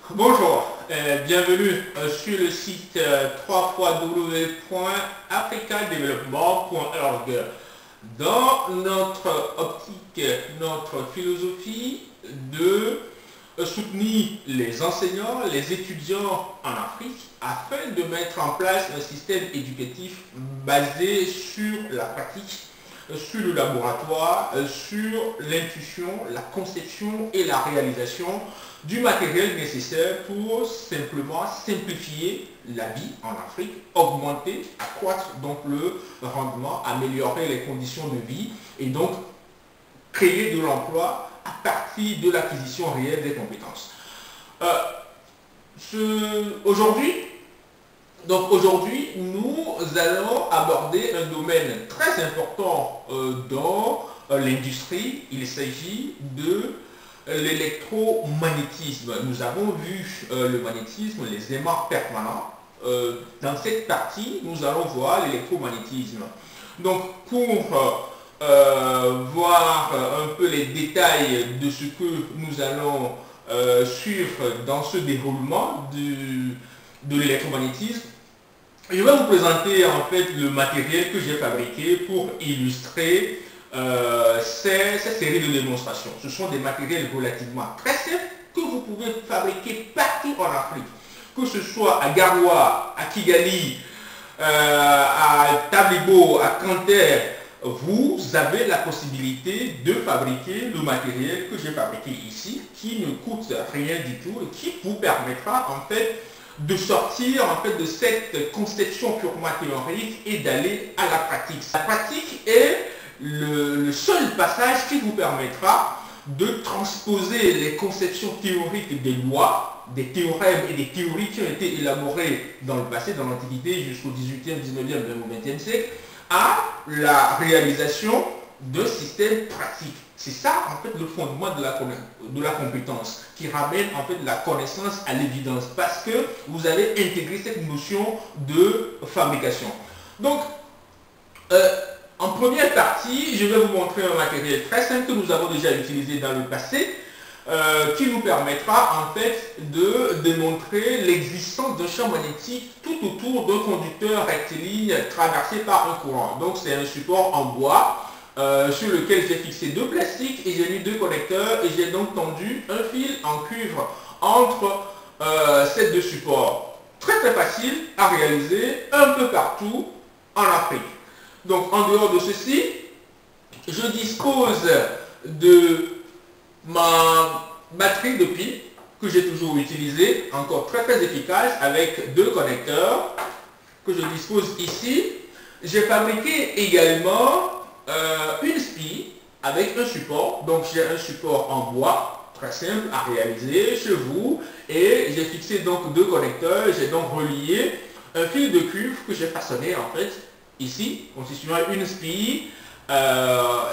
Bonjour, bienvenue sur le site www.africadevelopment.org. Dans notre optique, notre philosophie de soutenir les enseignants, les étudiants en Afrique afin de mettre en place un système éducatif basé sur la pratique, sur le laboratoire, sur l'intuition, la conception et la réalisation du matériel nécessaire pour simplement simplifier la vie en Afrique, augmenter, accroître donc le rendement, améliorer les conditions de vie et donc créer de l'emploi à partir de l'acquisition réelle des compétences. Aujourd'hui, nous allons aborder un domaine très important dans l'industrie. Il s'agit de l'électromagnétisme. Nous avons vu le magnétisme, les aimants permanents. Dans cette partie, nous allons voir l'électromagnétisme. Donc, pour voir un peu les détails de ce que nous allons suivre dans ce déroulement de l'électromagnétisme, je vais vous présenter en fait le matériel que j'ai fabriqué pour illustrer ces séries de démonstrations. Ce sont des matériels relativement très simples que vous pouvez fabriquer partout en Afrique. Que ce soit à Garoua, à Kigali, à Tablibo, à Canter, vous avez la possibilité de fabriquer le matériel que j'ai fabriqué ici, qui ne coûte rien du tout et qui vous permettra en fait de sortir en fait de cette conception purement théorique et d'aller à la pratique. La pratique est le seul passage qui vous permettra de transposer les conceptions théoriques des lois, des théorèmes et des théories qui ont été élaborées dans le passé, dans l'Antiquité jusqu'au 18e, 19e, même au 20e siècle, à la réalisation d'un système pratique. C'est ça en fait le fondement de la compétence qui ramène en fait la connaissance à l'évidence parce que vous avez intégré cette notion de fabrication. Donc, en première partie, je vais vous montrer un matériel très simple que nous avons déjà utilisé dans le passé qui nous permettra en fait de démontrer l'existence d'un champ magnétique tout autour d'un conducteur rectiligne traversé par un courant. Donc c'est un support en bois sur lequel j'ai fixé deux plastiques et j'ai mis deux connecteurs et j'ai donc tendu un fil en cuivre entre ces deux supports. Très très facile à réaliser un peu partout en Afrique. Donc en dehors de ceci, je dispose de ma batterie de pile que j'ai toujours utilisée, encore très très efficace avec deux connecteurs que je dispose ici. J'ai fabriqué également une spie avec un support. Donc j'ai un support en bois très simple à réaliser chez vous et j'ai fixé donc deux connecteurs. J'ai donc relié un fil de cuivre que j'ai façonné en fait ici, constituant une spie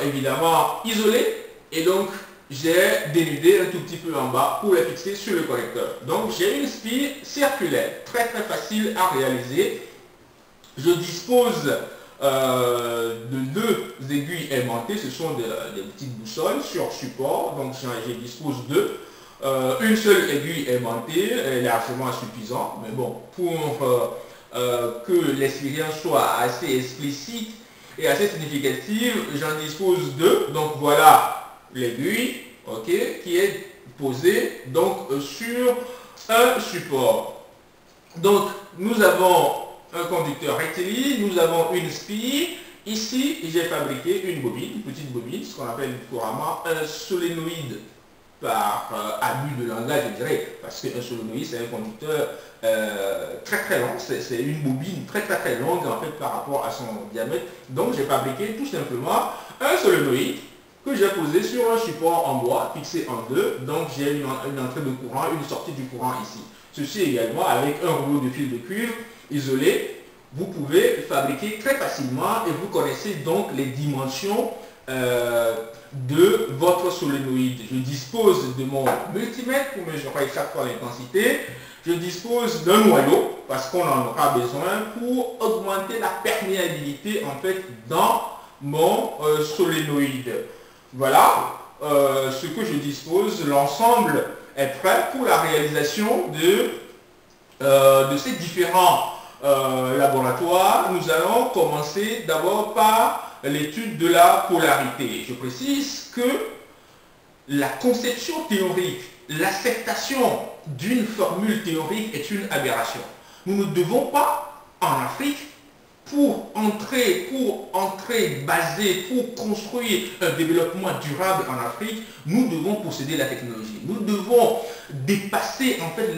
évidemment isolée et donc j'ai dénudé un tout petit peu en bas pour les fixer sur le connecteur. Donc j'ai une spie circulaire, très très facile à réaliser. Je dispose de deux aiguilles aimantées, ce sont des petites boussoles sur support, donc je dispose d'eux. Une seule aiguille aimantée est largement suffisante, mais bon, pour que l'expérience soit assez explicite et assez significative, j'en dispose deux. Donc voilà l'aiguille, ok, qui est posée donc sur un support. Donc nous avons un conducteur rectiligne, nous avons une spie. Ici, j'ai fabriqué une bobine, une petite bobine, ce qu'on appelle couramment un solénoïde par abus de langage, je dirais, parce qu'un solénoïde, c'est un conducteur très très long, c'est une bobine très très très longue en fait par rapport à son diamètre. Donc j'ai fabriqué tout simplement un solénoïde que j'ai posé sur un support en bois fixé en deux. Donc j'ai une entrée de courant, une sortie du courant ici. Ceci également avec un rouleau de fil de cuivre isolé. Vous pouvez fabriquer très facilement et vous connaissez donc les dimensions de votre solénoïde. Je dispose de mon multimètre pour mesurer chaque fois l'intensité. Je dispose d'un noyau parce qu'on en aura besoin pour augmenter la perméabilité en fait dans mon solénoïde. Voilà ce que je dispose. L'ensemble est prêt pour la réalisation de ces différents laboratoires. Nous allons commencer d'abord par l'étude de la polarité. Je précise que la conception théorique, l'acceptation d'une formule théorique est une aberration. Nous ne devons pas, en Afrique, pour construire un développement durable en Afrique, nous devons posséder la technologie. Nous devons dépasser en fait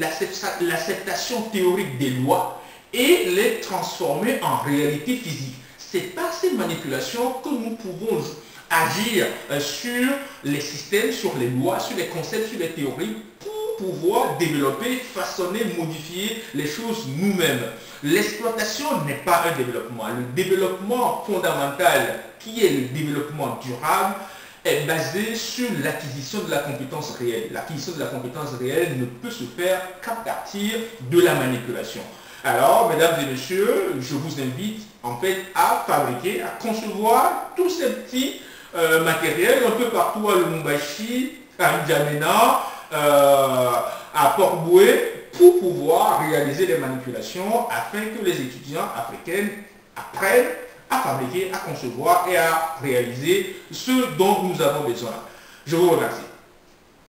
l'acceptation théorique des lois et les transformer en réalité physique. C'est par ces manipulations que nous pouvons agir sur les systèmes, sur les lois, sur les concepts, sur les théories, pour pouvoir développer, façonner, modifier les choses nous-mêmes. L'exploitation n'est pas un développement. Le développement fondamental, qui est le développement durable, est basé sur l'acquisition de la compétence réelle. L'acquisition de la compétence réelle ne peut se faire qu'à partir de la manipulation. Alors, mesdames et messieurs, je vous invite en fait à fabriquer, à concevoir tous ces petits matériels un peu partout à Lubumbashi, à N'Djamena, à Port-Boué, pour pouvoir réaliser des manipulations afin que les étudiants africains apprennent à fabriquer, à concevoir et à réaliser ce dont nous avons besoin. Je vous remercie.